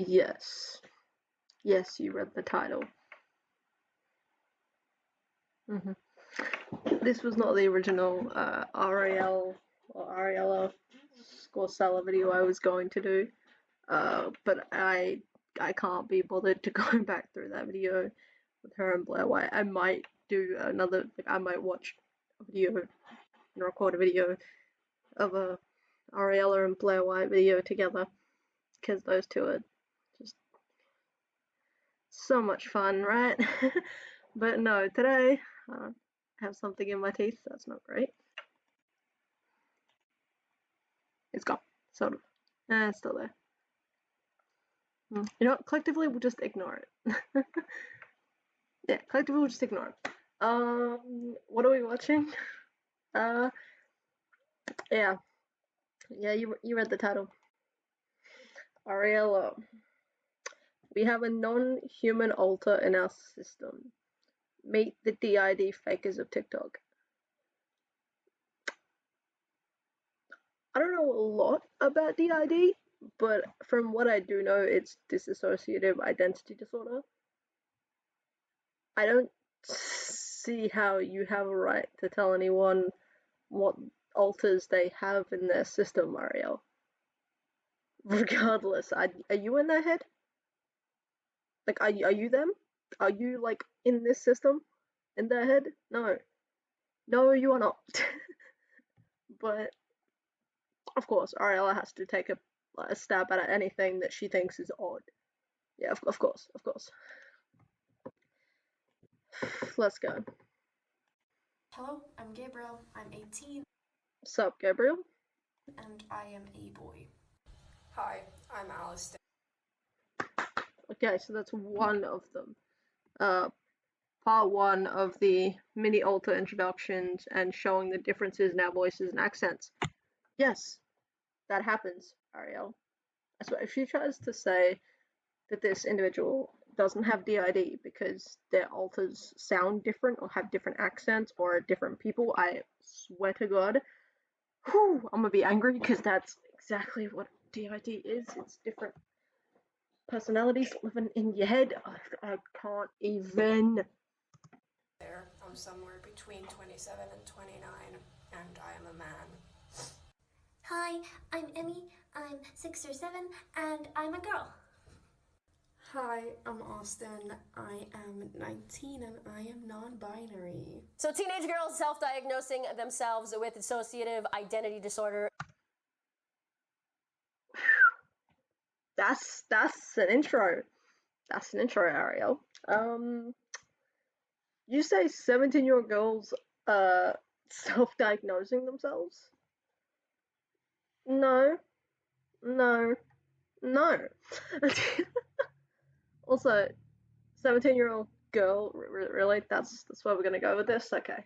Yes. Yes, you read the title. This was not the original Arielle or Arielle Scarcella video I was going to do, but I can't be bothered to go back through that video with her and Blair White. I might do another, like I might watch a video and record a video of a Ariella and Blair White video together, because those two are just so much fun, right? But no, today I have something in my teeth that's not great. It's gone, sort of. It's still there. You know what? Collectively, we'll just ignore it. Yeah, collectively, we'll just ignore it. What are we watching? Yeah, you read the title. Ariella. We have a non-human alter in our system. Meet the DID fakers of TikTok. I don't know a lot about DID, but from what I do know, it's dissociative identity disorder. I don't see how you have a right to tell anyone what alters they have in their system, Arielle. Regardless, are you in their head? Like, are you them? Are you, like, in this system? In their head? No. No, you are not. But, of course, Ariella has to take a stab at anything that she thinks is odd. Yeah, of course. Let's go. Hello, I'm Gabriel. I'm 18. Sup, Gabriel? And I am a boy. Hi, I'm Alistair. Okay, so that's one of them. Part one of the mini alter introductions and showing the differences in our voices and accents. Yes, that happens, Arielle. So if she tries to say that this individual doesn't have DID because their alters sound different or have different accents or are different people, I swear to God, I'm gonna be angry because that's exactly what DID is. It's different personalities living in your head. I can't even. I'm somewhere between 27 and 29, and I am a man. Hi, I'm Emmy. I'm 6 or 7, and I'm a girl. Hi, I'm Austin. I am 19 and I am non-binary. So teenage girls self-diagnosing themselves with dissociative identity disorder. That's an intro. That's an intro, Arielle. You say 17-year-old girls self-diagnosing themselves? No. Also, 17-year-old girl, really? That's where we're gonna go with this? Okay.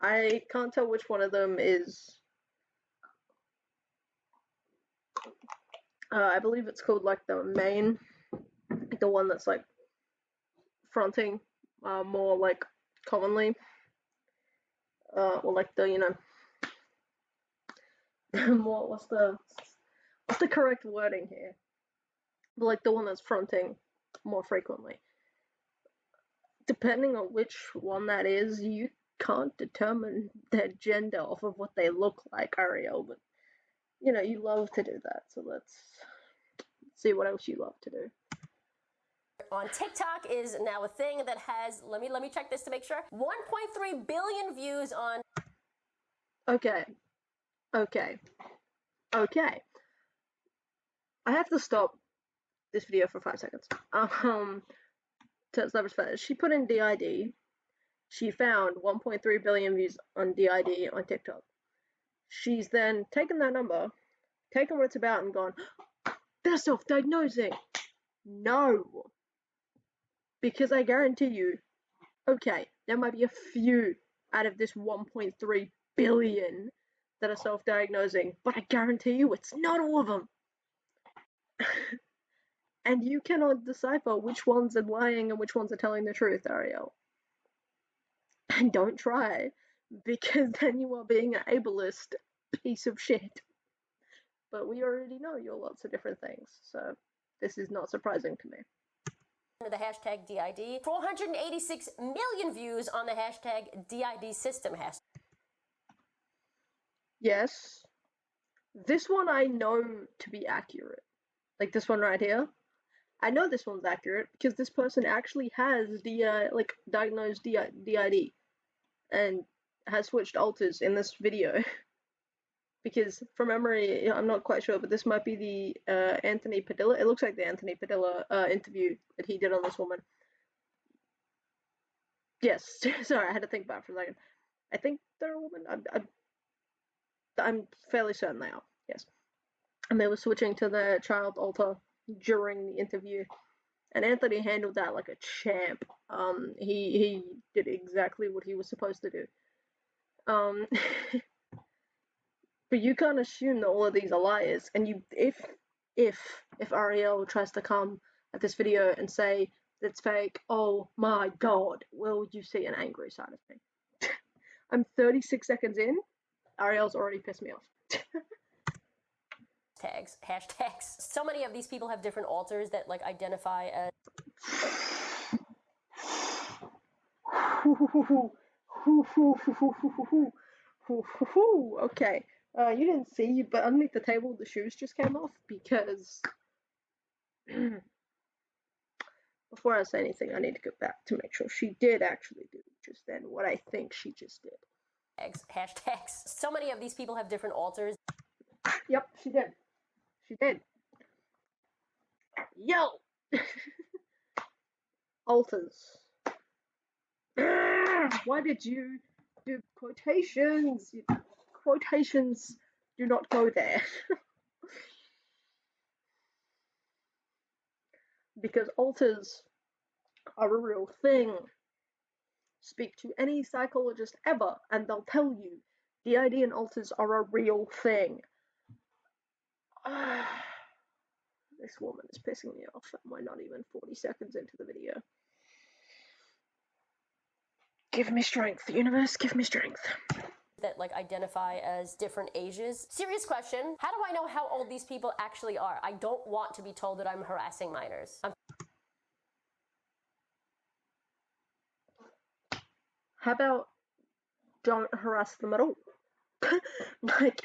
I can't tell which one of them is. I believe it's called like the main, like the one that's like fronting more like commonly, or like the more what's the correct wording here? But like the one that's fronting more frequently. Depending on which one that is, you can't determine their gender off of what they look like, Arielle, but you love to do that, so let's see what else you love to do. On TikTok is now a thing that has, let me check this to make sure, 1.3 billion views on. Okay. I have to stop this video for 5 seconds. To establish that she put in DID. She found 1.3 billion views on DID on TikTok. She's then taken that number, taken what it's about, and gone, they're self-diagnosing. No. Because I guarantee you, okay, there might be a few out of this 1.3 billion that are self-diagnosing, but I guarantee you it's not all of them. And you cannot decipher which ones are lying and which ones are telling the truth, Arielle. And don't try, because then you are being an ableist piece of shit. but we already know you're lots of different things, so this is not surprising to me. The hashtag DID. 486 million views on the hashtag DID system hashtag. Yes. This one I know to be accurate. Like this one right here. I know this one's accurate because this person actually has diagnosed DID and has switched alters in this video. Because from memory, I'm not quite sure, but this might be the Anthony Padilla. It looks like the Anthony Padilla interview that he did on this woman. Yes, sorry, I had to think about it for a second. I think they're a woman. I'm fairly certain they are. Yes, and they were switching to the child alter during the interview, and Anthony handled that like a champ. He did exactly what he was supposed to do. But you can't assume that all of these are liars. And if Arielle tries to come at this video and say it's fake, oh my god, will you see an angry side of me? I'm 36 seconds in. Arielle's already pissed me off. Hashtags. So many of these people have different alters that like identify as. Okay. You didn't see, but underneath the table, the shoes just came off because before I say anything, I need to go back to make sure she did actually do just then what I think she just did. Hashtags. So many of these people have different alters. Yep, she did. She did. Yo! Alters. Why did you do quotations? Quotations do not go there. Because alters are a real thing. Speak to any psychologist ever and they'll tell you DID and alters are a real thing. This woman is pissing me off and we're not even 40 seconds into the video. Give me strength, universe, give me strength. That like identify as different ages. Serious question. How do I know how old these people actually are? I don't want to be told that I'm harassing minors. How about don't harass them at all? Like,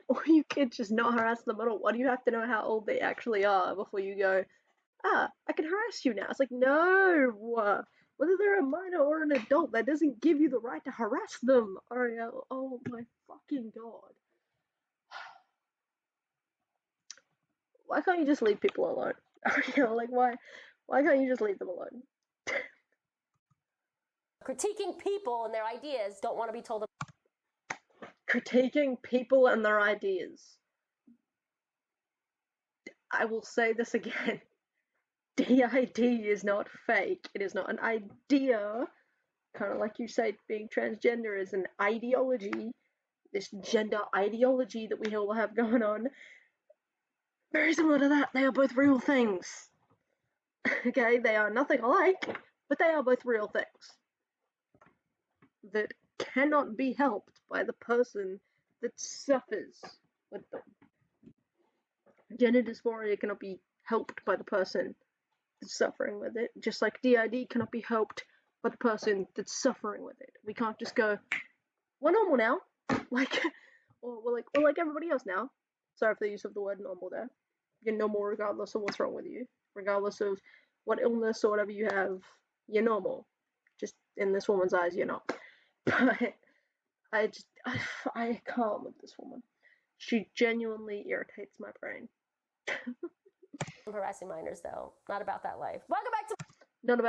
or you could just not harass them at all. Why do you have to know how old they actually are before you go, I can harass you now? It's like, no, whether they're a minor or an adult, that doesn't give you the right to harass them. Arielle, oh my fucking god. Why can't you just leave people alone? Arielle, like, why can't you just leave them alone? Critiquing people and their ideas, don't want to be told. Critiquing people and their ideas. I will say this again. DID is not fake. It is not an idea. Kind of like you say, being transgender is an ideology. This gender ideology that we all have going on. Very similar to that. They are both real things. Okay, they are nothing alike, but they are both real things that cannot be helped by the person that suffers with them. Gender dysphoria cannot be helped by the person that's suffering with it, just like DID cannot be helped by the person that's suffering with it. We can't just go, we're normal now, or we're like everybody else now. Sorry for the use of the word normal there. You're normal regardless of what's wrong with you, regardless of what illness or whatever you have. You're normal. Just in this woman's eyes, you're not. But I can't with this woman. She genuinely irritates my brain. I'm harassing minors though. Not about that life. Welcome back to. Not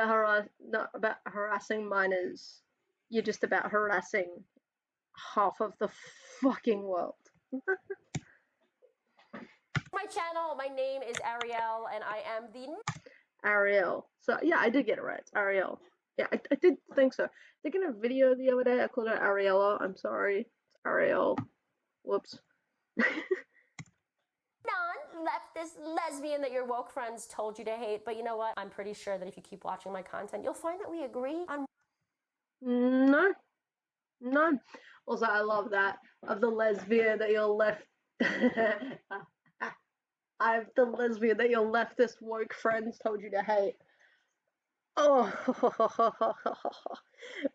about harassing minors. You're just about harassing half of the fucking world. My channel. My name is Arielle, and I am the Arielle. So yeah, I did get it right. It's Arielle. Yeah, I did think so. I think in a video the other day I called her Ariella. I'm sorry. It's Arielle. Whoops. non-leftist lesbian that your woke friends told you to hate. But you know what? I'm pretty sure that if you keep watching my content, you'll find that we agree on. No. Also, I love that of the lesbian that your left I'm the lesbian that your leftist woke friends told you to hate. Oh,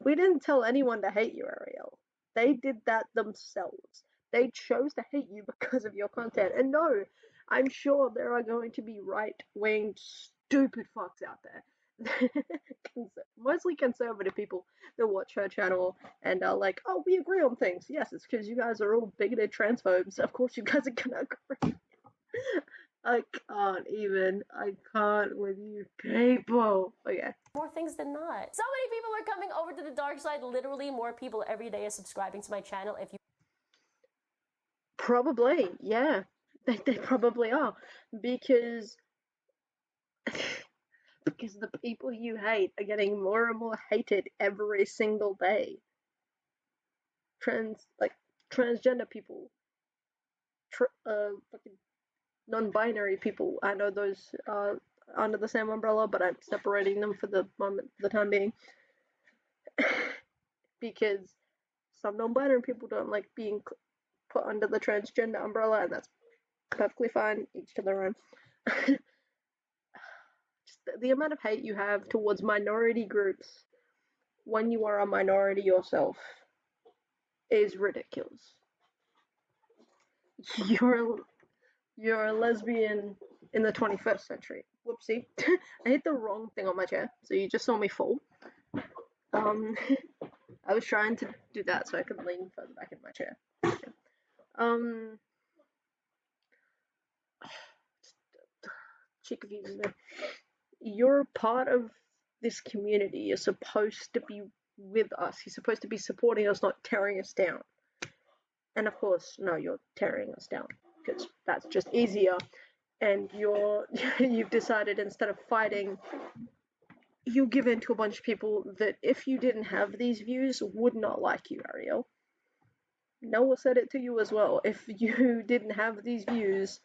we didn't tell anyone to hate you, Arielle. They did that themselves. They chose to hate you because of your content. And no, I'm sure there are going to be right-wing stupid fucks out there. Mostly conservative people that watch her channel and are like, oh, we agree on things. Yes, it's because you guys are all bigoted transphobes. Of course you guys are gonna agree. I can't with you people. Okay. More things than not. So many people are coming over to the dark side. Literally more people every day are subscribing to my channel. If you Probably, yeah. They probably are. Because because the people you hate are getting more and more hated every single day. Transgender people, fucking non-binary people. I know those are under the same umbrella, but I'm separating them for the moment, for the time being, because some non-binary people don't like being put under the transgender umbrella, and that's perfectly fine. Each to their own. Just the amount of hate you have towards minority groups when you are a minority yourself is ridiculous. You're a lesbian in the 21st century. Whoopsie. I hit the wrong thing on my chair, so you just saw me fall. I was trying to do that so I could lean further back in my chair. She confuses me. You're a part of this community. You're supposed to be with us. You're supposed to be supporting us, not tearing us down. And of course, no, you're tearing us down because that's just easier. And you've decided instead of fighting, you give in to a bunch of people that if you didn't have these views would not like you, Arielle. Noah said it to you as well. If you didn't have these views,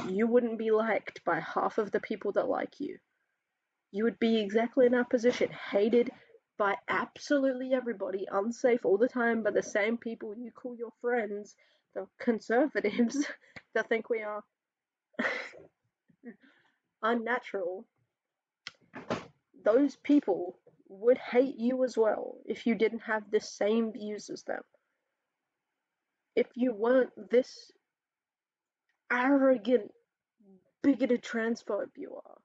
you wouldn't be liked by half of the people that like you. You would be exactly in our position, hated by absolutely everybody, unsafe all the time by the same people you call your friends, the conservatives that think we are unnatural. Those people would hate you as well if you didn't have the same views as them. If you weren't this arrogant, bigoted transphobe you are,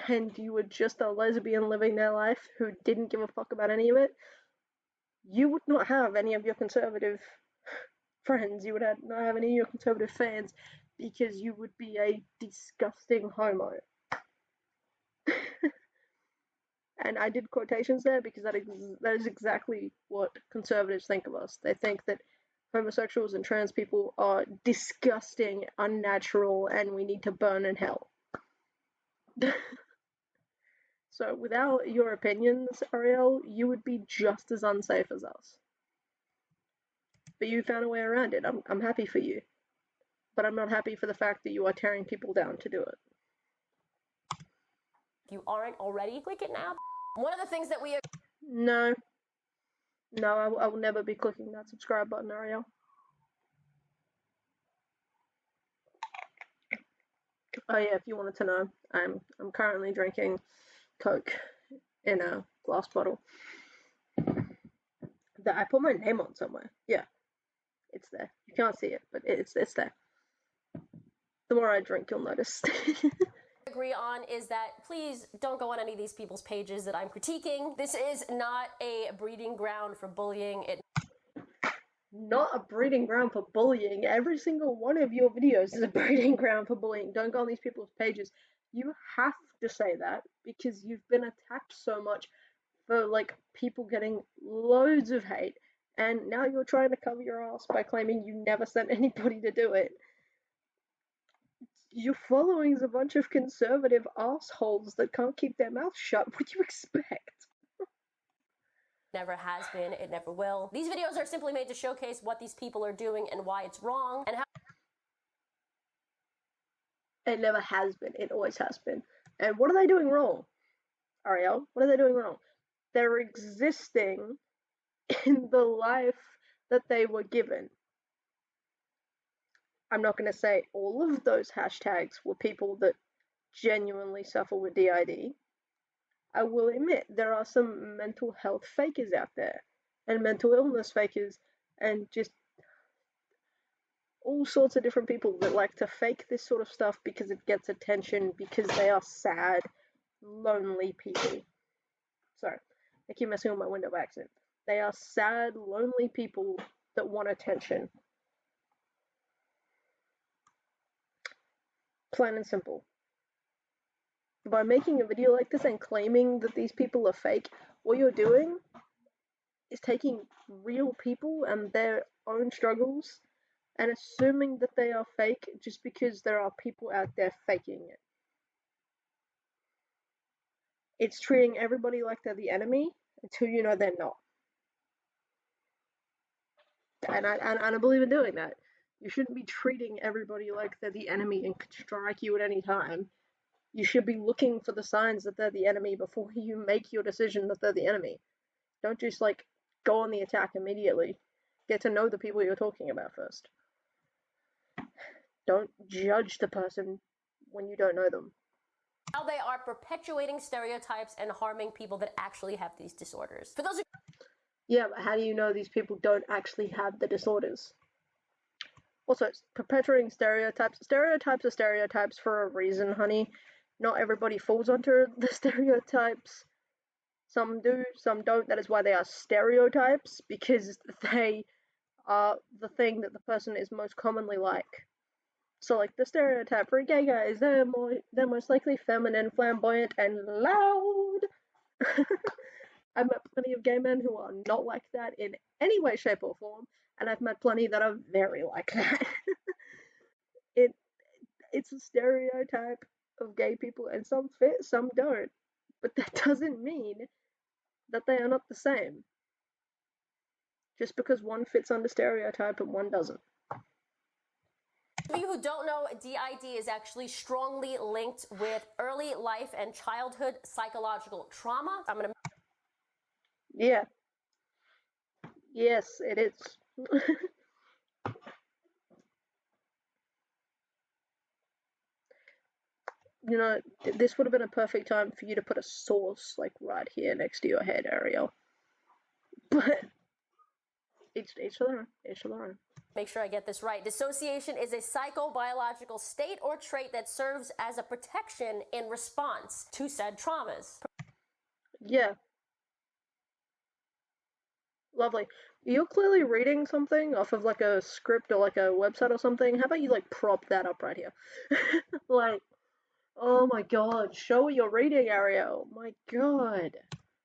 and you were just a lesbian living their life who didn't give a fuck about any of it, you would not have any of your conservative friends, you would not have any of your conservative fans, because you would be a disgusting homo. And I did quotations there because that is exactly what conservatives think of us. They think that homosexuals and trans people are disgusting, unnatural, and we need to burn in hell. So without your opinions, Arielle, you would be just as unsafe as us. But you found a way around it. I'm happy for you. But I'm not happy for the fact that you are tearing people down to do it. if you aren't already, click it now. One of the things that we No, I will never be clicking that subscribe button, Arielle. Oh yeah, if you wanted to know, I'm currently drinking Coke in a glass bottle that I put my name on somewhere. Yeah, it's there. You can't see it, but it's there. The more I drink, you'll notice. agree on is that please don't go on any of these people's pages that I'm critiquing. This is not a breeding ground for bullying. Not a breeding ground for bullying. Every single one of your videos is a breeding ground for bullying. Don't go on these people's pages. You have to say that because you've been attacked so much for like people getting loads of hate, and now you're trying to cover your ass by claiming you never sent anybody to do it. Your following's a bunch of conservative assholes that can't keep their mouths shut. What do you expect? Never has been, it never will. These videos are simply made to showcase what these people are doing and why it's wrong and how It never has been. It always has been. And what are they doing wrong, Arielle? What are they doing wrong? They're existing in the life that they were given. I'm not going to say all of those hashtags were people that genuinely suffer with DID. I will admit there are some mental health fakers out there, and mental illness fakers, and just all sorts of different people that like to fake this sort of stuff because it gets attention, because they are sad, lonely people. Sorry, I keep messing with my window by accident. They are sad, lonely people that want attention. Plain and simple. By making a video like this and claiming that these people are fake, what you're doing is taking real people and their own struggles and assuming that they are fake just because there are people out there faking it. It's treating everybody like they're the enemy until you know they're not. And I believe in doing that. You shouldn't be treating everybody like they're the enemy and could strike you at any time. You should be looking for the signs that they're the enemy before you make your decision that they're the enemy. Don't just go on the attack immediately. Get to know the people you're talking about first. Don't judge the person when you don't know them. How they are perpetuating stereotypes and harming people that actually have these disorders. For those Yeah, but how do you know these people don't actually have the disorders? Also, perpetuating stereotypes. Stereotypes are stereotypes for a reason, honey. Not everybody falls onto the stereotypes. Some do, some don't. That is why they are stereotypes, because they are the thing that the person is most commonly like. So, the stereotype for gay guys, they're most likely feminine, flamboyant, and loud. I've met plenty of gay men who are not like that in any way, shape, or form, and I've met plenty that are very like that. It's a stereotype of gay people, and some fit, some don't. But that doesn't mean that they are not the same. Just because one fits under stereotype and one doesn't. For you who don't know, DID is actually strongly linked with early life and childhood psychological trauma. Yeah. Yes, it is. This would have been a perfect time for you to put a source right here next to your head, Arielle. But each to their own. Make sure I get this right. Dissociation is a psychobiological state or trait that serves as a protection in response to said traumas. Yeah. Lovely. You're clearly reading something off of a script or a website or something. How about you prop that up right here? Oh my god, show what you're reading, Arielle. My god.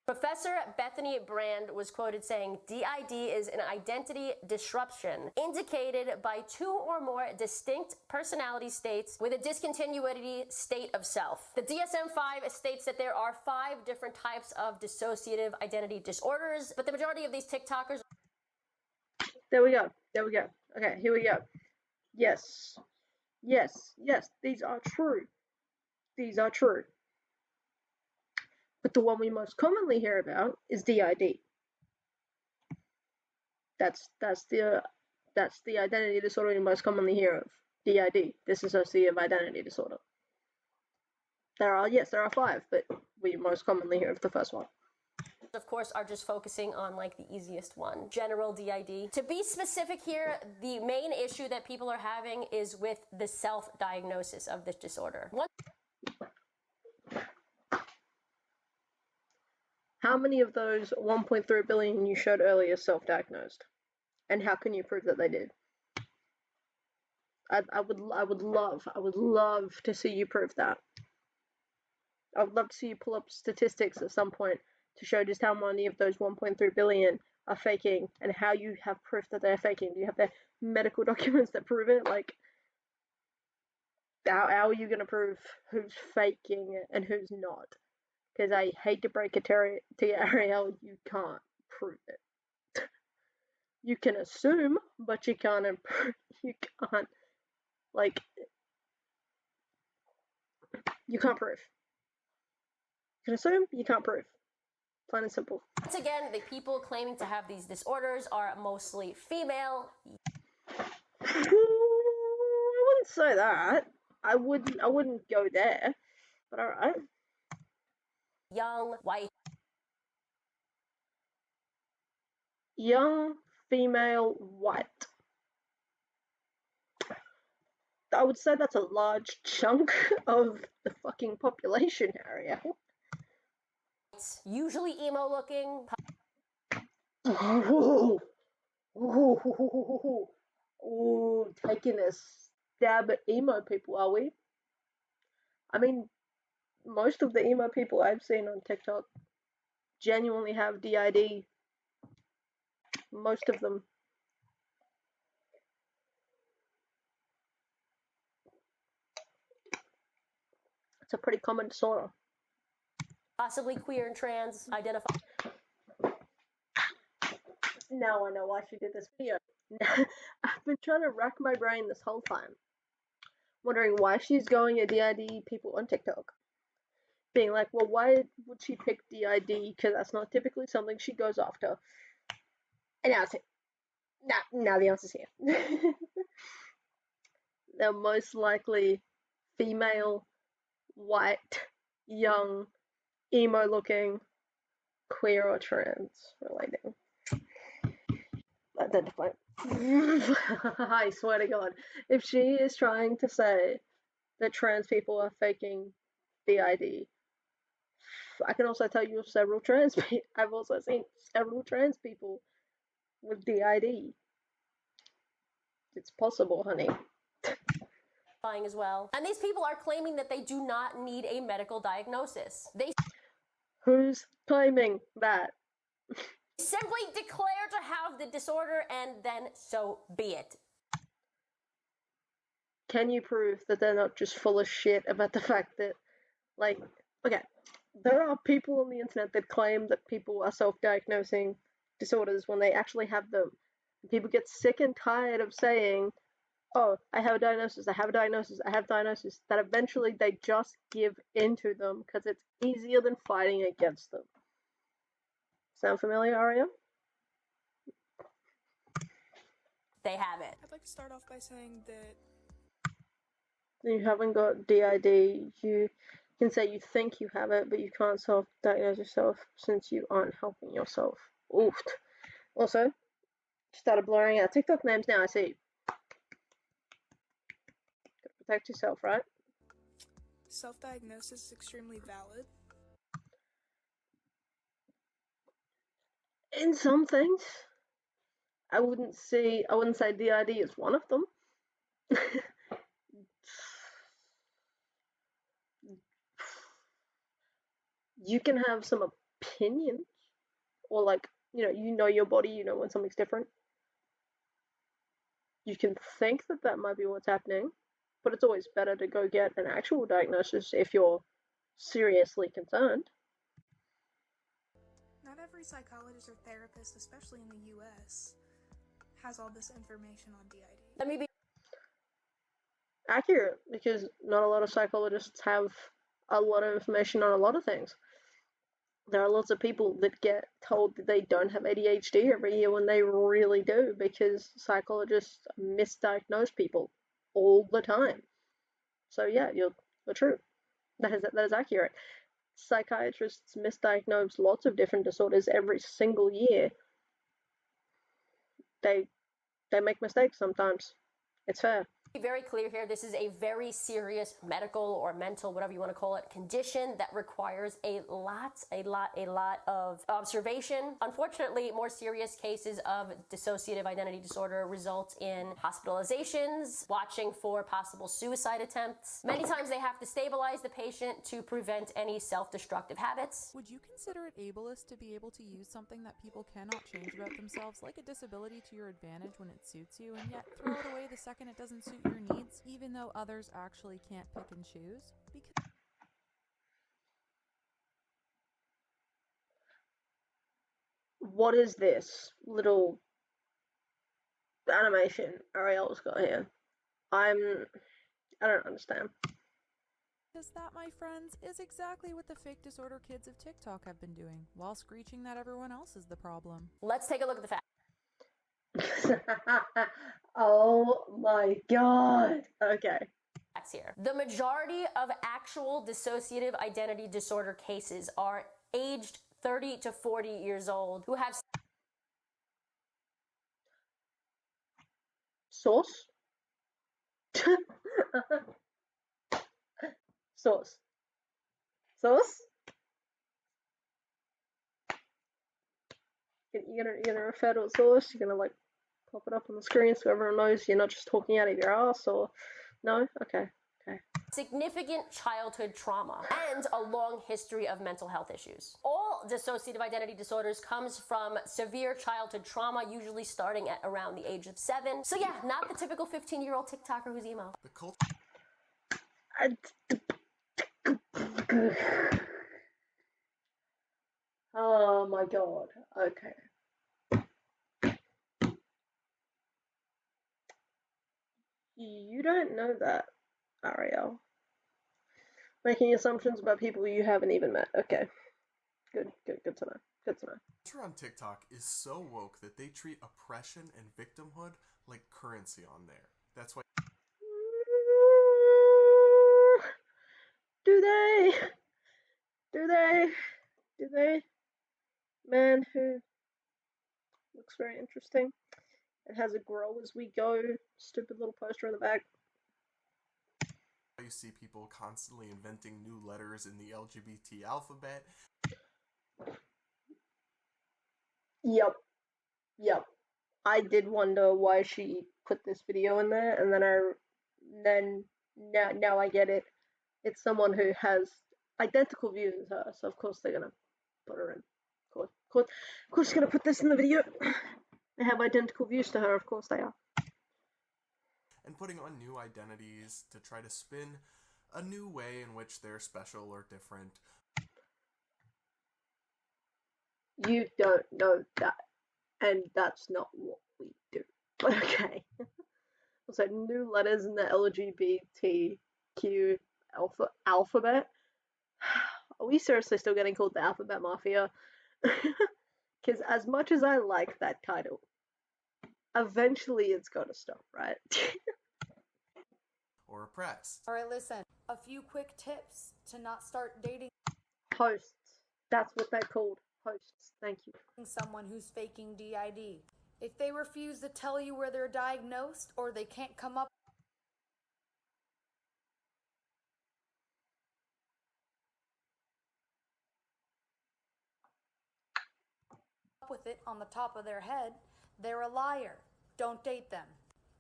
Professor Bethany Brand was quoted saying, DID is an identity disruption indicated by two or more distinct personality states with a discontinuity state of self. The DSM-5 states that there are 5 different types of dissociative identity disorders, but the majority of these TikTokers... There we go. Okay, here we go. Yes, these are true. But the one we most commonly hear about is DID. That's the identity disorder we most commonly hear of. DID, dissociative identity disorder. There are 5, but we most commonly hear of the first one. Of course, are just focusing on the easiest one, general DID. To be specific here, the main issue that people are having is with the self-diagnosis of this disorder. How many of those 1.3 billion you showed earlier self-diagnosed? And how can you prove that they did? I would love to see you prove that. I would love to see you pull up statistics at some point to show just how many of those 1.3 billion are faking and how you have proof that they're faking. Do you have their medical documents that prove it? How are you going to prove who's faking it and who's not? Because I hate to break it to you, Arielle, you can't prove it. You can assume, but you can't you can't prove. You can assume, you can't prove. Plain and simple. Once again, the people claiming to have these disorders are mostly female. wouldn't say that. I wouldn't go there. But alright. Young, white. Young, female, white. I would say that's a large chunk of the fucking population area. Usually emo looking. Ooh, taking a stab at emo people, are we? I mean, most of the emo people I've seen on TikTok genuinely have DID. Most of them. It's a pretty common disorder. Possibly queer and trans identify. Now I know why she did this video. I've been trying to rack my brain this whole time, wondering why she's going at DID people on TikTok. Being like, well, why would she pick DID? Because that's not typically something she goes after. And now it's now the answer's here. They're most likely female, white, young, emo-looking, queer or trans relating. Identify. I swear to God, if she is trying to say that trans people are faking DID, I can also tell you several trans people. I've also seen several trans people with DID. It's possible, honey. As well. And these people are claiming that they do not need a medical diagnosis. They Who's claiming that? simply declare to have the disorder and then so be it. Can you prove that they're not just full of shit about the fact that, like, okay, there are people on the internet that claim that people are self-diagnosing disorders when they actually have them. People get sick and tired of saying, oh, I have a diagnosis, I have a diagnosis, I have a diagnosis, that eventually they just give into them because it's easier than fighting against them. Sound familiar, Arielle? They have it. I'd like to start off by saying that You haven't got DID, you can say you think you have it, but you can't self-diagnose yourself since you aren't helping yourself. Oof. Also, started blurring out TikTok names now, I see. Gotta protect yourself, right? self-diagnosis is extremely valid. In some things, I wouldn't say DID is one of them. You can have some opinions, or like, you know your body, you know when something's different. You can think that might be what's happening, but it's always better to go get an actual diagnosis if you're seriously concerned. Not every psychologist or therapist, especially in the US, has all this information on DID. Let me be accurate, because not a lot of psychologists have a lot of information on a lot of things. There are lots of people that get told that they don't have ADHD every year when they really do, because psychologists misdiagnose people all the time. So yeah, you're true. That is accurate. Psychiatrists misdiagnose lots of different disorders every single year. They make mistakes sometimes. It's fair. very clear here. This is a very serious medical or mental, whatever you want to call it, condition that requires a lot of observation. Unfortunately, more serious cases of dissociative identity disorder result in hospitalizations, watching for possible suicide attempts. Many times they have to stabilize the patient to prevent any self-destructive habits. Would you consider it ableist to be able to use something that people cannot change about themselves, like a disability, to your advantage when it suits you, and yet throw it away the second it doesn't suit your needs, even though others actually can't pick and choose? Because what is this little animation Arielle's got here? I don't understand. Because that, my friends, is exactly what the fake disorder kids of TikTok have been doing, while screeching that everyone else is the problem. Let's take a look at the facts. Oh my god. Okay. Here. The majority of actual dissociative identity disorder cases are aged 30 to 40 years old who have Sauce? Sauce. Sauce? You're gonna refer to a source? You're gonna like pop it up on the screen so everyone knows you're not just talking out of your ass, or no? Okay. significant childhood trauma and a long history of mental health issues. All dissociative identity disorders comes from severe childhood trauma, usually starting at around the age of 7. So yeah, not the typical 15-year-old TikToker who's emo. The culture. Oh my god. Okay. You don't know that, Arielle. Making assumptions about people you haven't even met. Okay. Good to know. Good to know. Culture on TikTok is so woke that they treat oppression and victimhood like currency on there. That's why. Do they? Do they? Do they? Man who looks very interesting. It has a grow as we go. Stupid little poster in the back. You see people constantly inventing new letters in the LGBT alphabet. Yep. I did wonder why she put this video in there, and then now I get it. It's someone who has identical views as her, so of course they're gonna put her in. Of course, gonna put this in the video. They have identical views to her, of course they are. And putting on new identities to try to spin a new way in which they're special or different. You don't know that, and that's not what we do. But okay. So new letters in the LGBTQ alphabet. Are we seriously still getting called the Alphabet Mafia? Because as much as I like that title, eventually it's gotta stop, right? Or oppressed. Alright, listen. A few quick tips to not start dating Hosts. That's what they're called. Hosts. Thank you. someone who's faking DID. If they refuse to tell you where they're diagnosed or they can't come up with it on the top of their head, they're a liar. Don't date them.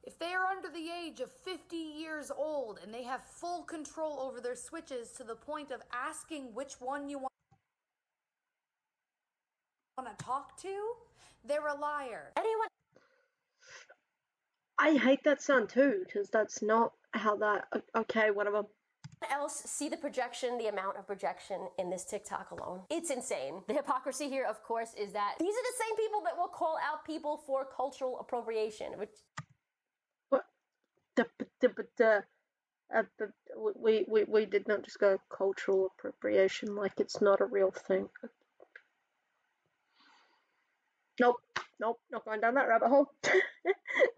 If they are under the age of 50 years old and they have full control over their switches to the point of asking which one you want to talk to, they're a liar. Anyone I hate that sound too, because that's not how that. Okay, whatever. else see the projection, the amount of projection in this TikTok alone? It's insane. The hypocrisy here, of course, is that these are the same people that will call out people for cultural appropriation, which What? We did not just go cultural appropriation like it's not a real thing. Nope, not going down that rabbit hole.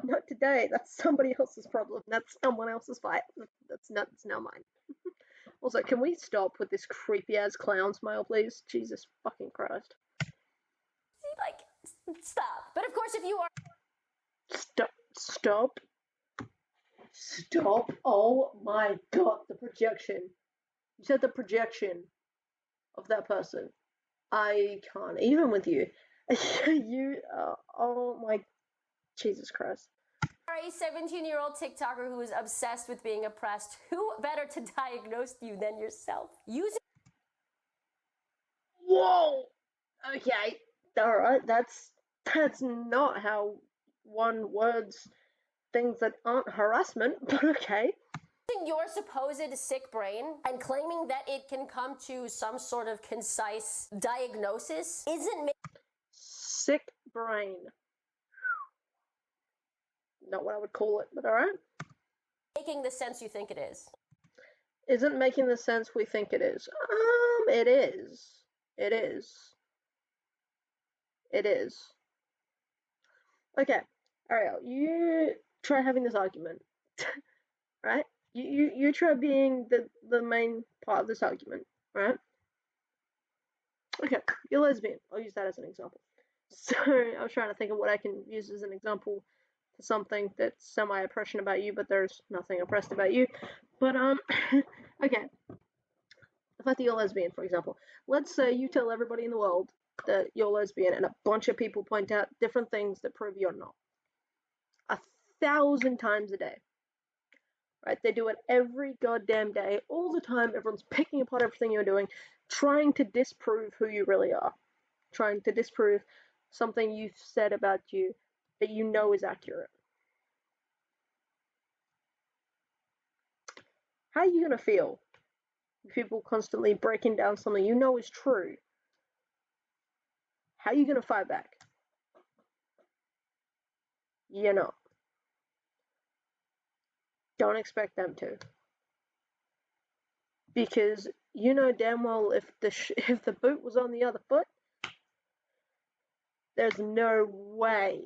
Not today. That's somebody else's problem. That's someone else's fight. That's now mine. Also, can we stop with this creepy ass clown smile, please? Jesus fucking Christ. like stop. But of course, if you are Stop. Oh my god, the projection. You said the projection of that person. I can't. Even with you. Oh my, Jesus Christ. a 17-year-old TikToker who is obsessed with being oppressed, who better to diagnose you than yourself? Using Whoa! Okay, alright, that's not how one words things that aren't harassment, but okay. your supposed sick brain and claiming that it can come to some sort of concise diagnosis isn't Sick brain. Not what I would call it, but alright. making the sense you think it is. Isn't making the sense we think it is. It is. It is. It is. Okay, Arielle, you try having this argument, right? You try being the main part of this argument, right? Okay, you're lesbian. I'll use that as an example. So I was trying to think of what I can use as an example for something that's semi-oppression about you, but there's nothing oppressed about you. But okay, the fact that you're lesbian, for example. Let's say you tell everybody in the world that you're lesbian, and a bunch of people point out different things that prove you're not. 1,000 times a day. Right? They do it every goddamn day, all the time. Everyone's picking apart everything you're doing, trying to disprove who you really are, trying to disprove something you've said about you that you know is accurate. How are you going to feel if people constantly breaking down something you know is true? How are you going to fight back? You know. Don't expect them to. Because you know damn well if the boot was on the other foot, there's no way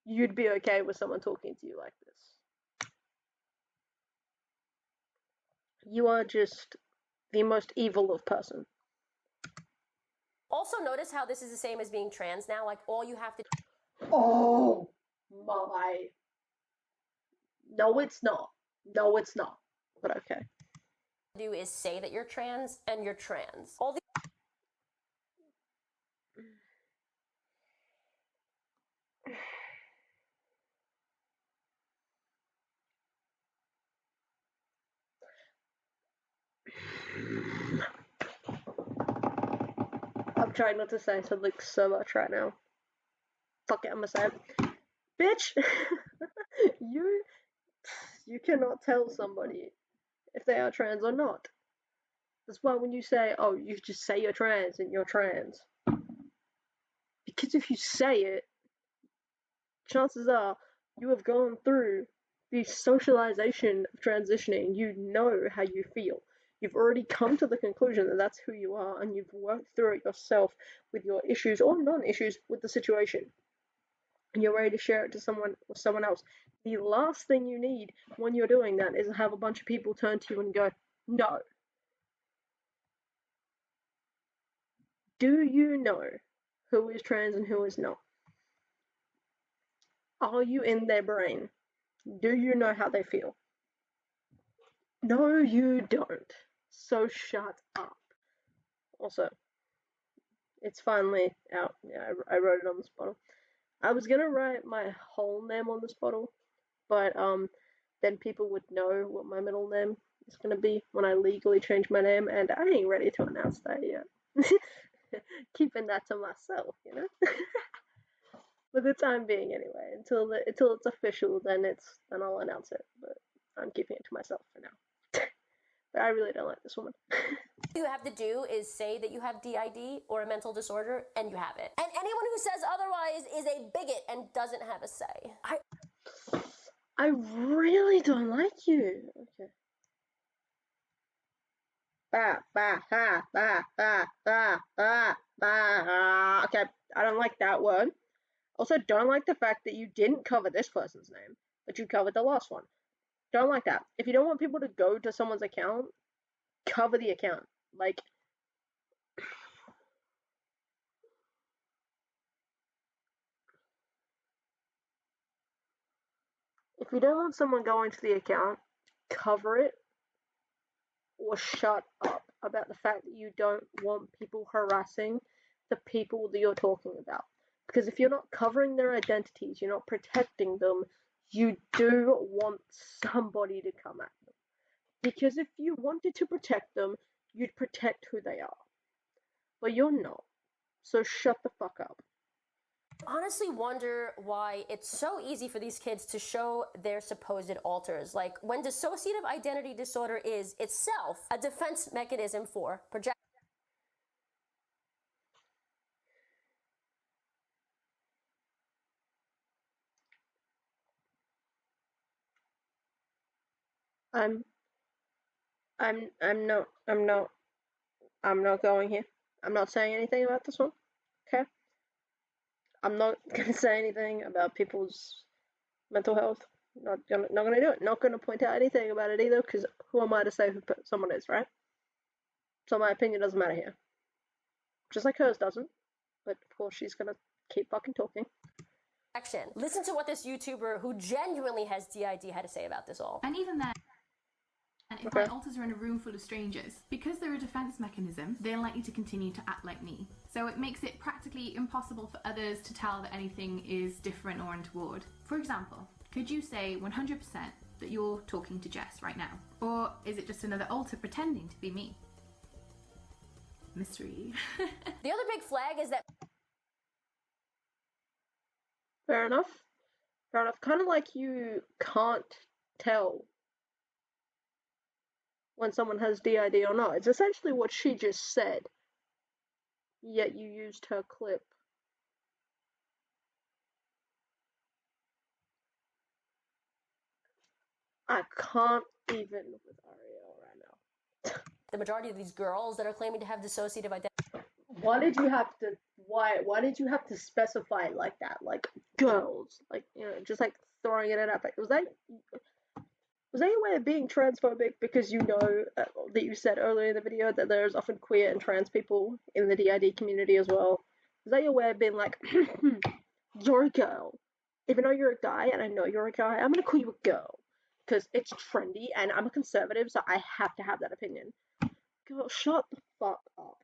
you'd be okay with someone talking to you like this. You are just the most evil of person. Also, notice how this is the same as being trans now. Like, all you have to Oh my. No, it's not. No, it's not. But okay. do is say that you're trans, and you're trans. All the I'm trying not to say something so much right now. Fuck it, I'm gonna say it. Bitch! you cannot tell somebody if they are trans or not. That's why when you say, oh, you just say you're trans and you're trans. Because if you say it, chances are you have gone through the socialization of transitioning. You know how you feel. You've already come to the conclusion that that's who you are, and you've worked through it yourself with your issues or non-issues with the situation. And you're ready to share it to someone else. The last thing you need when you're doing that is to have a bunch of people turn to you and go, no. Do you know who is trans and who is not? Are you in their brain? Do you know how they feel? No, you don't. So shut up. Also, it's finally out. Yeah, I wrote it on this bottle. I was gonna write my whole name on this bottle, but then people would know what my middle name is gonna be when I legally change my name, and I ain't ready to announce that yet. Keeping that to myself, you know. For the time being, anyway. Until it's official, then I'll announce it. But I'm keeping it to myself for now. But I really don't like this woman. you have to do is say that you have DID or a mental disorder, and you have it. And anyone who says otherwise is a bigot and doesn't have a say. I really don't like you. Okay. Okay, I don't like that word. Also, don't like the fact that you didn't cover this person's name, but you covered the last one. Don't like that. If you don't want people to go to someone's account, cover the account. Like, if you don't want someone going to the account, cover it or shut up about the fact that you don't want people harassing the people that you're talking about. Because if you're not covering their identities, you're not protecting them, you do want somebody to come at them. Because if you wanted to protect them, you'd protect who they are. But you're not. So shut the fuck up. Honestly wonder why it's so easy for these kids to show their supposed alters. Like, when dissociative identity disorder is itself a defense mechanism for projection. I'm I'm not going here. I'm not saying anything about this one. Okay? I'm not gonna say anything about people's mental health. Not gonna do it. Not gonna point out anything about it either, because who am I to say who someone is, right? So my opinion doesn't matter here. Just like hers doesn't. But of course she's gonna keep fucking talking. Action. Listen to what this YouTuber who genuinely has DID had to say about this all. And even then, if my alters are in a room full of strangers, because they're a defense mechanism, they're likely to continue to act like me. So it makes it practically impossible for others to tell that anything is different or untoward. For example, could you say 100% that you're talking to Jess right now? Or is it just another alter pretending to be me? Mystery. The other big flag is that... Fair enough. Fair enough. Kind of like you can't tell when someone has DID or not. It's essentially what she just said. Yet you used her clip. I can't even with Arielle right now. The majority of these girls that are claiming to have dissociative identity... Why did you have to specify it like that? Like, girls. Like, you know, just like throwing it up. Was that your way of being transphobic because you know that you said earlier in the video that there's often queer and trans people in the DID community as well? Is that your way of being like, you're a girl. Even though you're a guy and I know you're a guy, I'm gonna call you a girl. Because it's trendy and I'm a conservative, so I have to have that opinion. Girl, shut the fuck up.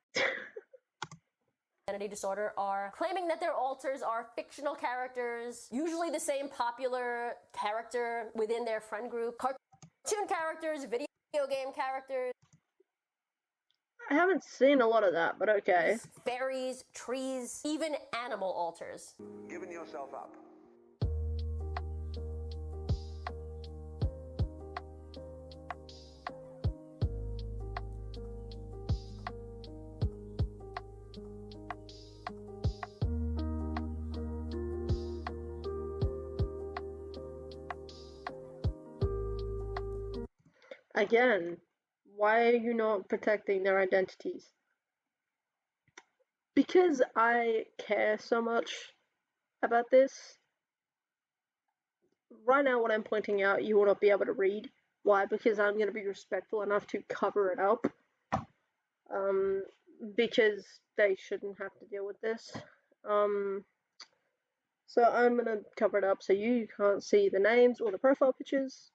Identity disorder are claiming that their alters are fictional characters, usually the same popular character within their friend group, cartoon characters, video game characters. I haven't seen a lot of that, but okay. Fairies, trees, even animal alters. Giving yourself up. Again, why are you not protecting their identities? Because I care so much about this. Right now, what I'm pointing out, you will not be able to read. Why? Because I'm going to be respectful enough to cover it up. Because they shouldn't have to deal with this. So I'm going to cover it up so you can't see the names or the profile pictures.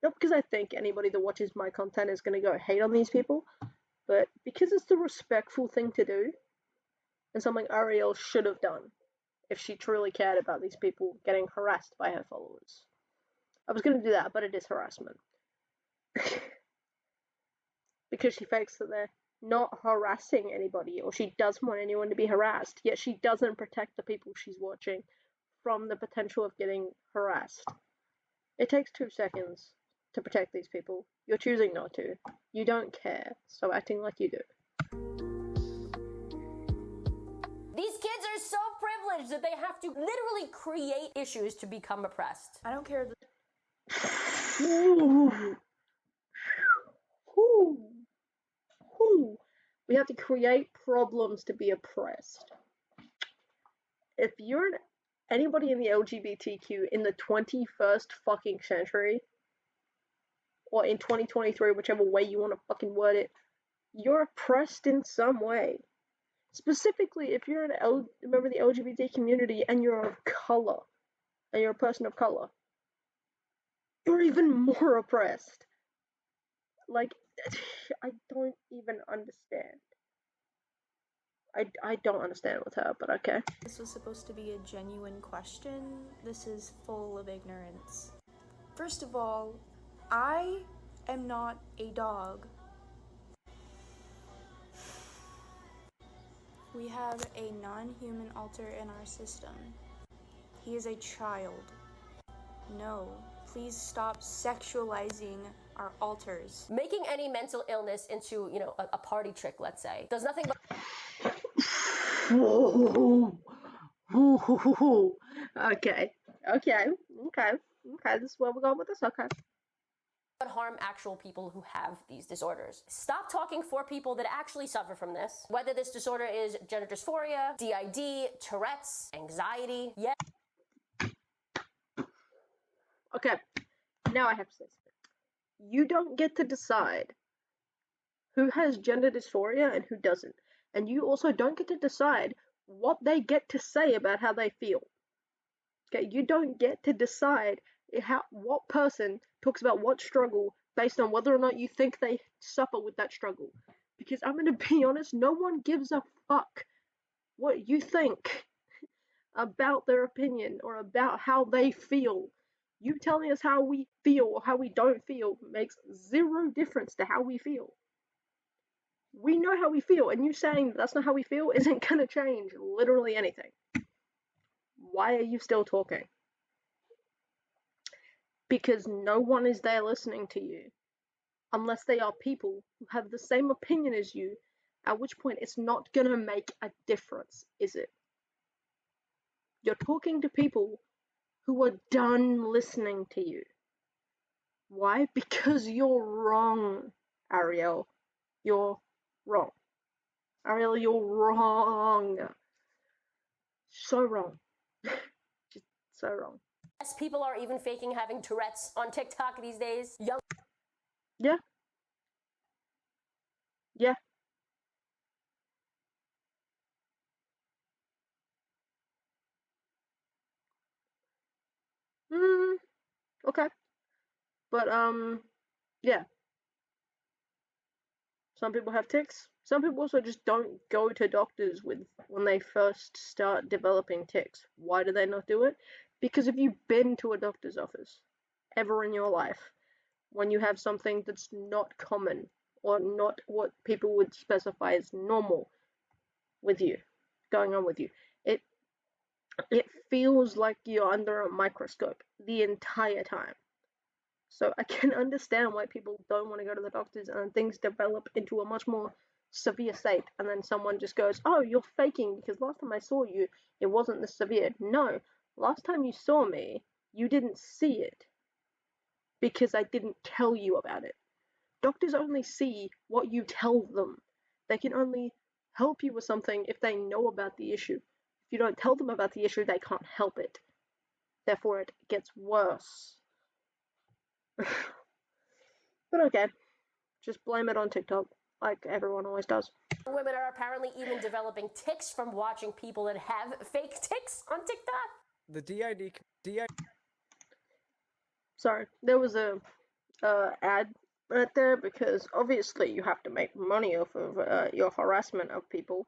Not because I think anybody that watches my content is going to go hate on these people, but because it's the respectful thing to do, and something Arielle should have done if she truly cared about these people getting harassed by her followers. I was going to do that, but it is harassment. Because she fakes that they're not harassing anybody, or she doesn't want anyone to be harassed, yet she doesn't protect the people she's watching from the potential of getting harassed. It takes 2 seconds to protect these people. You're choosing not to. You don't care, so acting like you do. These kids are so privileged that they have to literally create issues to become oppressed. I don't care. We have to create problems to be oppressed. If you're anybody in the LGBTQ in the 21st fucking century, or in 2023, whichever way you want to fucking word it, you're oppressed in some way. Specifically, if you're a member of the LGBT community and you're of color, and you're a person of color, you're even more oppressed. Like, I don't even understand. I don't understand with her, but okay. This was supposed to be a genuine question. This is full of ignorance. First of all, I am not a dog. We have a non-human alter in our system. He is a child. No, please stop sexualizing our alters. Making any mental illness into, you know, a party trick, let's say, does nothing but... Okay, this is where we're going with this, okay. harm actual people who have these disorders. Stop talking for people that actually suffer from this. Whether this disorder is gender dysphoria, DID, Tourette's, anxiety. Yeah. Okay, now I have to say something. You don't get to decide who has gender dysphoria and who doesn't. And you also don't get to decide what they get to say about how they feel. Okay, you don't get to decide what person talks about what struggle based on whether or not you think they suffer with that struggle. Because I'm gonna be honest, no one gives a fuck what you think about their opinion or about how they feel. You telling us how we feel or how we don't feel makes zero difference to how we feel. We know how we feel, and you saying that's not how we feel isn't gonna change literally anything. Why are you still talking? Because no one is there listening to you. Unless they are people who have the same opinion as you, at which point it's not gonna make a difference, is it? You're talking to people who are done listening to you. Why? Because you're wrong, Arielle. You're wrong. Arielle, you're wrong. So wrong. Just so wrong. Yes, people are even faking having Tourette's on TikTok these days. Young. Yeah. Yeah. Okay. But, yeah. Some people have tics. Some people also just don't go to doctors when they first start developing tics. Why do they not do it? Because if you've been to a doctor's office ever in your life, when you have something that's not common or not what people would specify as normal with you, going on with you, it feels like you're under a microscope the entire time. So I can understand why people don't want to go to the doctors, and things develop into a much more severe state, and then someone just goes, oh, you're faking because last time I saw you, it wasn't this severe. No, last time you saw me, you didn't see it because I didn't tell you about it. Doctors only see what you tell them. They can only help you with something if they know about the issue. If you don't tell them about the issue, they can't help it. Therefore, it gets worse. But okay, just blame it on TikTok, like everyone always does. Women are apparently even developing tics from watching people that have fake tics on TikTok. The DID. Sorry, there was a ad right there because obviously you have to make money off of your harassment of people.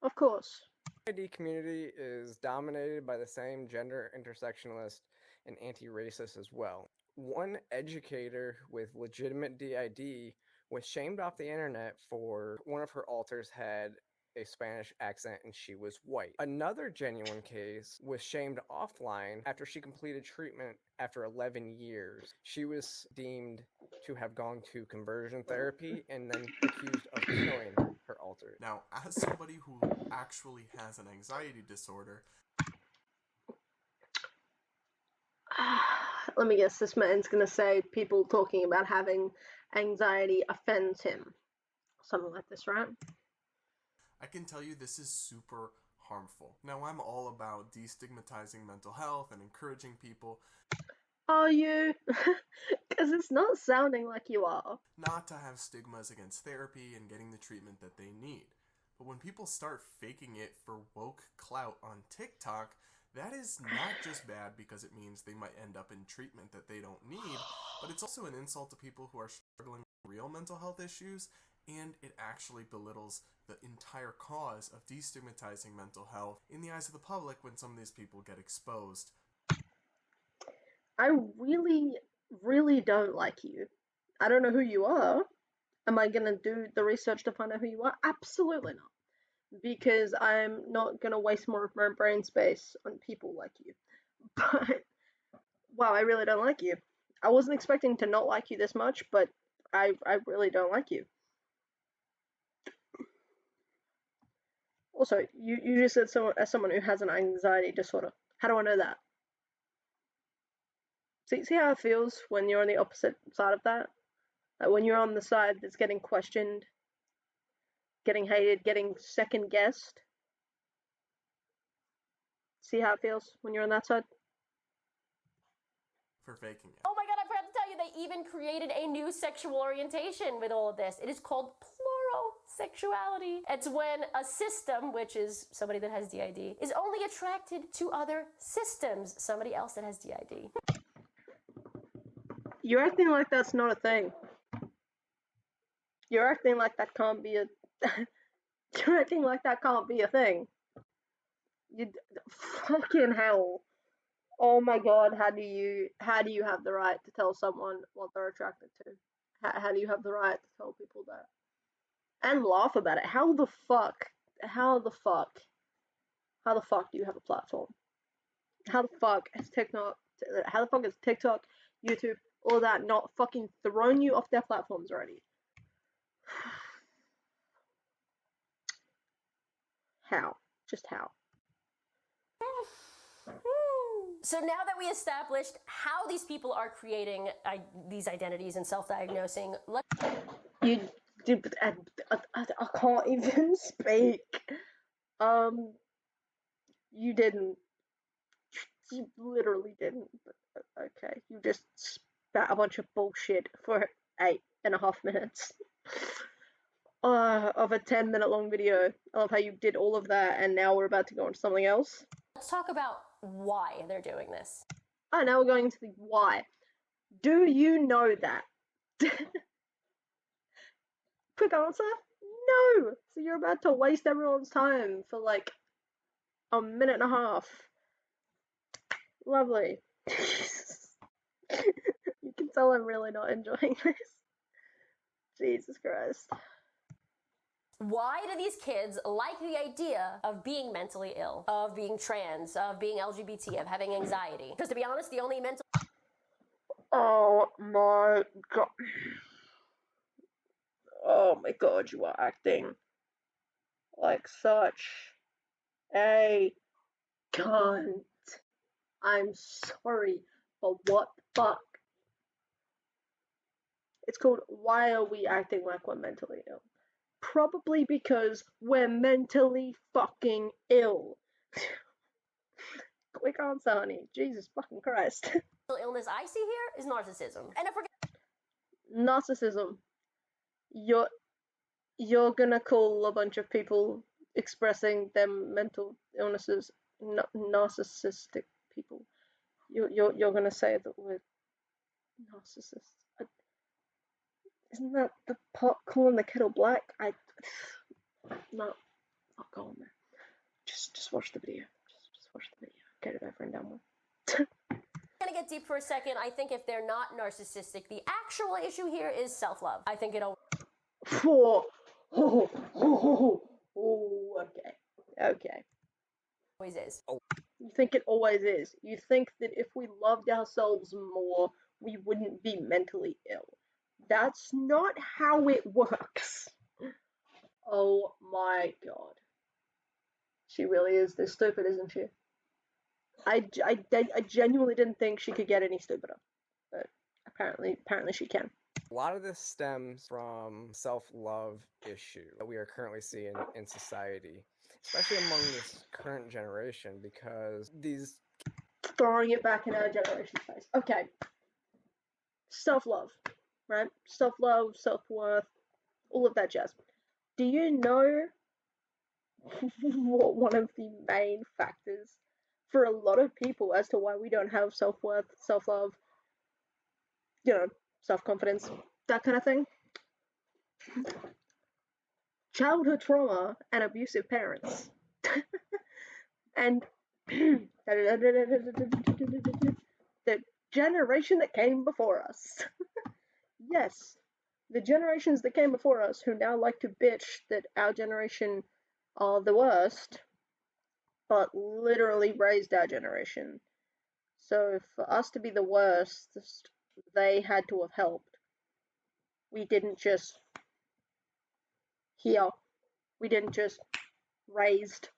Of course. The DID community is dominated by the same gender intersectionalist and anti-racist as well. One educator with legitimate DID was shamed off the internet for one of her alters had a Spanish accent and she was white. Another genuine case was shamed offline after she completed treatment after 11 years. She was deemed to have gone to conversion therapy and then accused of killing her alter. Now, as somebody who actually has an anxiety disorder, let me guess, this man's gonna say people talking about having anxiety offends him. Something like this, right? I can tell you this is super harmful. Now, I'm all about destigmatizing mental health and encouraging people. Are you? Because it's not sounding like you are. Not to have stigmas against therapy and getting the treatment that they need. But when people start faking it for woke clout on TikTok, that is not just bad because it means they might end up in treatment that they don't need, but it's also an insult to people who are struggling with real mental health issues, and it actually belittles the entire cause of destigmatizing mental health in the eyes of the public when some of these people get exposed. I really, really don't like you. I don't know who you are. Am I gonna do the research to find out who you are? Absolutely not. Because I'm not gonna waste more of my brain space on people like you. But, wow, I really don't like you. I wasn't expecting to not like you this much, but I really don't like you. Also, you just said as someone who has an anxiety disorder. How do I know that? See how it feels when you're on the opposite side of that? Like when you're on the side that's getting questioned, getting hated, getting second guessed. See how it feels when you're on that side? For faking it. Oh my god, I forgot to tell you, they even created a new sexual orientation with all of this. It is called plurosexuality. It's when a system, which is somebody that has DID, is only attracted to other systems, somebody else that has DID. You're acting like that's not a thing. You're acting like that can't be a... You're acting like that can't be a thing. You... Fucking hell. Oh my god, how do you have the right to tell someone what they're attracted to? How do you have the right to tell people that? And laugh about it. How the fuck do you have a platform? How the fuck has TikTok, YouTube, all that not fucking thrown you off their platforms already? How? Just how? So now that we established how these people are creating these identities and self-diagnosing, let's... I can't even speak. You didn't. You literally didn't. Okay, you just spat a bunch of bullshit for 8.5 minutes. Of a 10-minute long video. I love how you did all of that, and now we're about to go on to something else. Let's talk about why they're doing this. Oh, now we're going to the why. Do you know that? Quick answer? No! So you're about to waste everyone's time for like a minute and a half. Lovely. You can tell I'm really not enjoying this. Jesus Christ. Why do these kids like the idea of being mentally ill, of being trans, of being LGBT, of having anxiety? Because to be honest, the only mental... Oh my god. Oh my god, you are acting like such a cunt. I'm sorry, but what the fuck? It's called Why Are We Acting Like We're Mentally Ill? Probably because we're mentally fucking ill. Quick answer, honey. Jesus fucking Christ. The illness I see here is narcissism. And if we're... Narcissism. You're gonna call a bunch of people expressing their mental illnesses narcissistic people. You're gonna say that we're narcissists. Isn't that the pot calling the kettle black? Not going there. Just watch the video. Just watch the video. Get it over and done with. I'm gonna get deep for a second. I think if they're not narcissistic, the actual issue here is self-love. I think it'll... Okay. Always is. You think it always is. You think that if we loved ourselves more, we wouldn't be mentally ill. That's not how it works. Oh my god. She really is this stupid, isn't she? I genuinely didn't think she could get any stupider. But apparently she can. A lot of this stems from self-love issue that we are currently seeing in society, especially among this current generation, because these... Throwing it back in our generation's face. Okay. Self-love, right? Self-love, self-worth, all of that jazz. Do you know what one of the main factors for a lot of people as to why we don't have self-worth, self-love, self-confidence, that kind of thing? Childhood trauma and abusive parents. And the generation that came before us. Yes, the generations that came before us who now like to bitch that our generation are the worst, but literally raised our generation. So for us to be the worst, they had to have helped. We didn't just heal. We didn't just raised.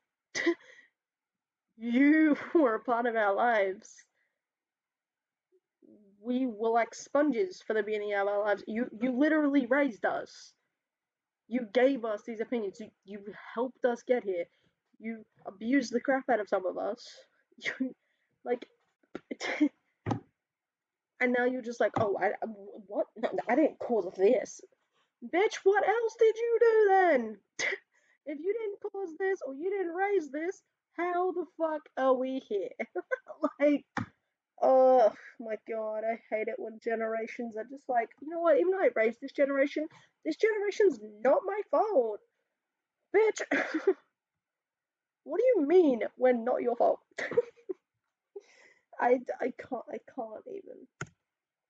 You were a part of our lives. we were like sponges for the beginning of our lives. You literally raised us. You gave us these opinions. You helped us get here. You abused the crap out of some of us. You, like, and now you're just like, oh, what? No, I didn't cause this. Bitch, what else did you do then? If you didn't cause this or you didn't raise this, how the fuck are we here? Like, oh my god, I hate it when generations are just like, you know what, even though I raised this generation's not my fault. Bitch, what do you mean when not your fault? I can't even.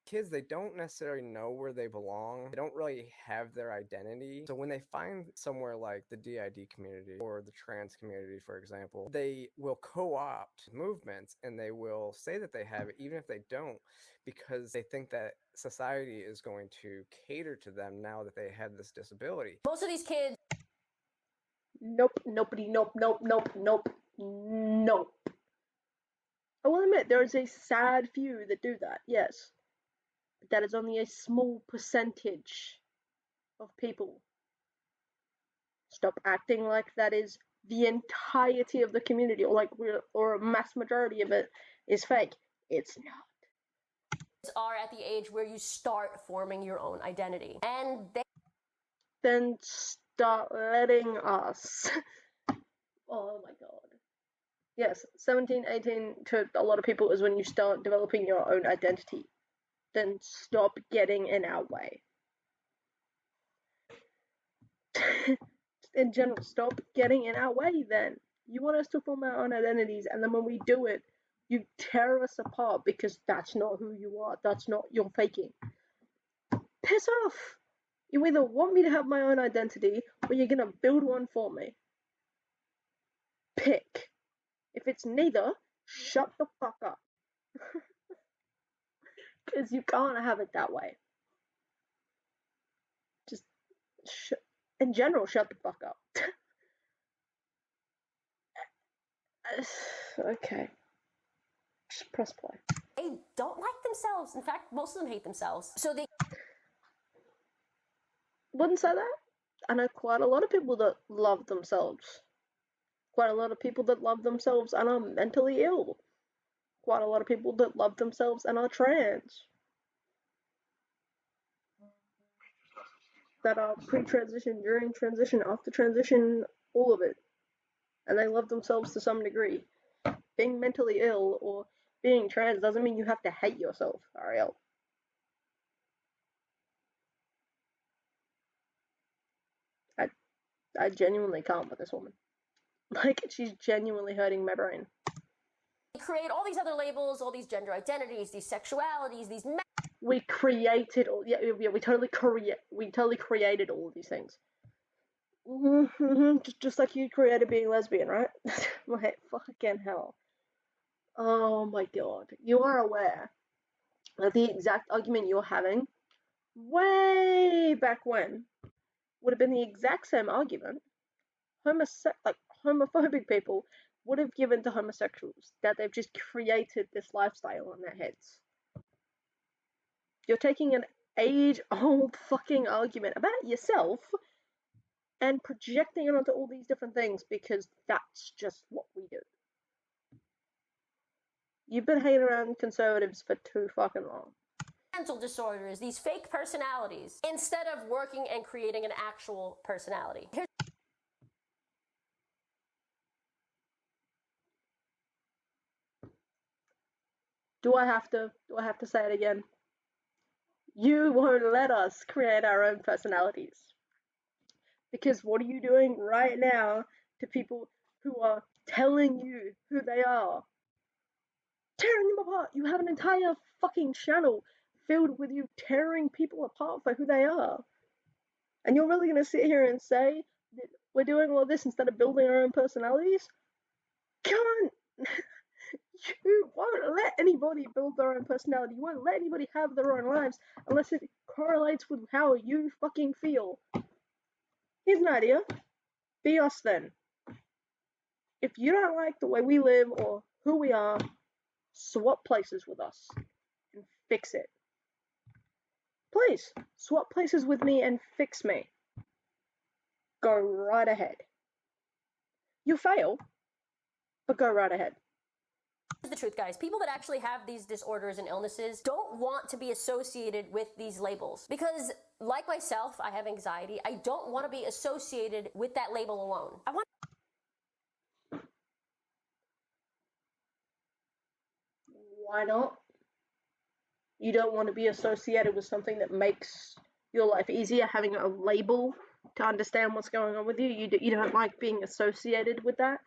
Kids, they don't necessarily know where they belong. They don't really have their identity. So when they find somewhere like the DID community or the trans community, for example, they will co-opt movements and they will say that they have it, even if they don't, because they think that society is going to cater to them now that they have this disability. Most of these kids. Nope. I will admit, there is a sad few that do that, yes. But that is only a small percentage of people. Stop acting like that is the entirety of the community, or a mass majority of it is fake. It's not. Are at the age where you start forming your own identity, and then start letting us. Oh my god. Yes, 17, 18 to a lot of people is when you start developing your own identity. Then stop getting in our way. In general, stop getting in our way then. You want us to form our own identities, and then when we do it, you tear us apart because that's not who you are. That's not, you're faking. Piss off! You either want me to have my own identity, or you're gonna build one for me. Pick. If it's neither, shut the fuck up. Because you can't have it that way. Just, in general, shut the fuck up. Okay. Just press play. They don't like themselves. In fact, most of them hate themselves. So they wouldn't say that. I know quite a lot of people that love themselves. Quite a lot of people that love themselves and are mentally ill. Quite a lot of people that love themselves and are trans. That are pre-transition, during transition, after transition, all of it. And they love themselves to some degree. Being mentally ill or being trans doesn't mean you have to hate yourself, Arielle. I genuinely can't with this woman. Like, she's genuinely hurting my brain. Create all these other labels, all these gender identities, these sexualities, these. We created all. Yeah, we totally created all of these things. Just like you created being lesbian, right? Like, fucking hell. Oh my god. You are aware that the exact argument you're having way back when would have been the exact same argument homophobic people would have given to homosexuals, that they've just created this lifestyle in their heads. You're taking an age-old fucking argument about yourself and projecting it onto all these different things because that's just what we do. You've been hanging around conservatives for too fucking long. Mental disorders, these fake personalities, instead of working and creating an actual personality. Do I have to say it again? You won't let us create our own personalities. Because what are you doing right now to people who are telling you who they are? Tearing them apart. You have an entire fucking channel filled with you tearing people apart for who they are. And you're really going to sit here and say that we're doing all this instead of building our own personalities? Can't. You won't let anybody build their own personality. You won't let anybody have their own lives unless it correlates with how you fucking feel. Here's an idea. Be us then. If you don't like the way we live or who we are, swap places with us and fix it. Please, swap places with me and fix me. Go right ahead. You'll fail, but go right ahead. Here's the truth, guys. People that actually have these disorders and illnesses don't want to be associated with these labels. Because, like myself, I have anxiety. I don't want to be associated with that label alone. I want. Why not? You don't want to be associated with something that makes your life easier, having a label to understand what's going on with you. You don't like being associated with that.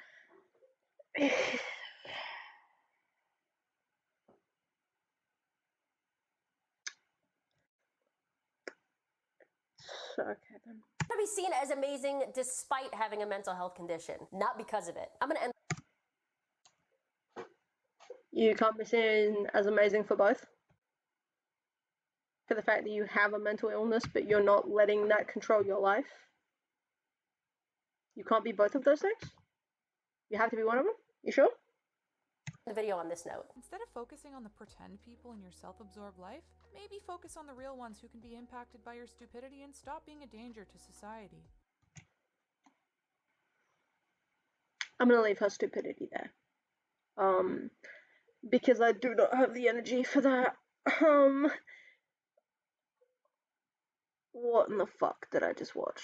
Okay then. To be seen as amazing despite having a mental health condition, not because of it. I'm gonna end. You can't be seen as amazing for both. For the fact that you have a mental illness, but you're not letting that control your life. You can't be both of those things. You have to be one of them. You sure? The video on this note. Instead of focusing on the pretend people in your self-absorbed life, maybe focus on the real ones who can be impacted by your stupidity and stop being a danger to society. I'm gonna leave her stupidity there. Because I do not have the energy for that. What in the fuck did I just watch?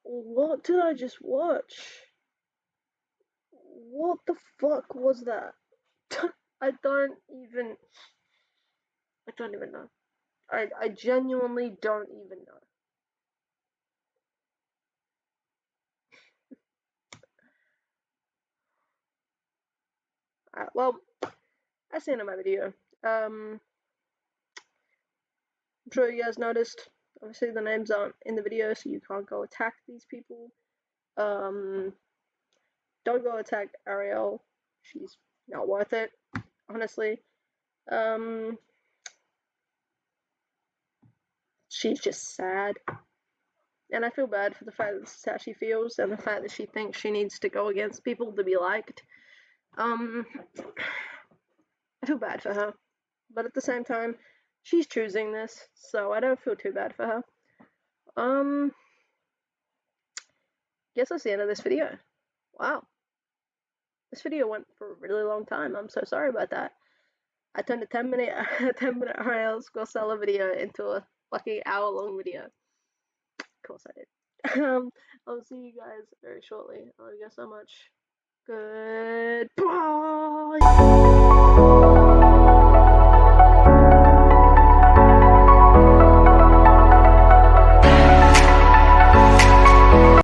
What did I just watch? What the fuck was that? I don't even know. I genuinely don't even know. Alright, well, that's the end of my video. I'm sure you guys noticed. Obviously the names aren't in the video, so you can't go attack these people. Don't go attack Arielle. She's not worth it, honestly. She's just sad. And I feel bad for the fact that this is how she feels, and the fact that she thinks she needs to go against people to be liked. I feel bad for her. But at the same time, she's choosing this, so I don't feel too bad for her. Guess that's the end of this video. Wow. This video went for a really long time. I'm so sorry about that. I turned a 10-minute Arielle Scarcella video into a fucking hour-long video. Of course I did. I'll see you guys very shortly. I love you guys so much. Goodbye!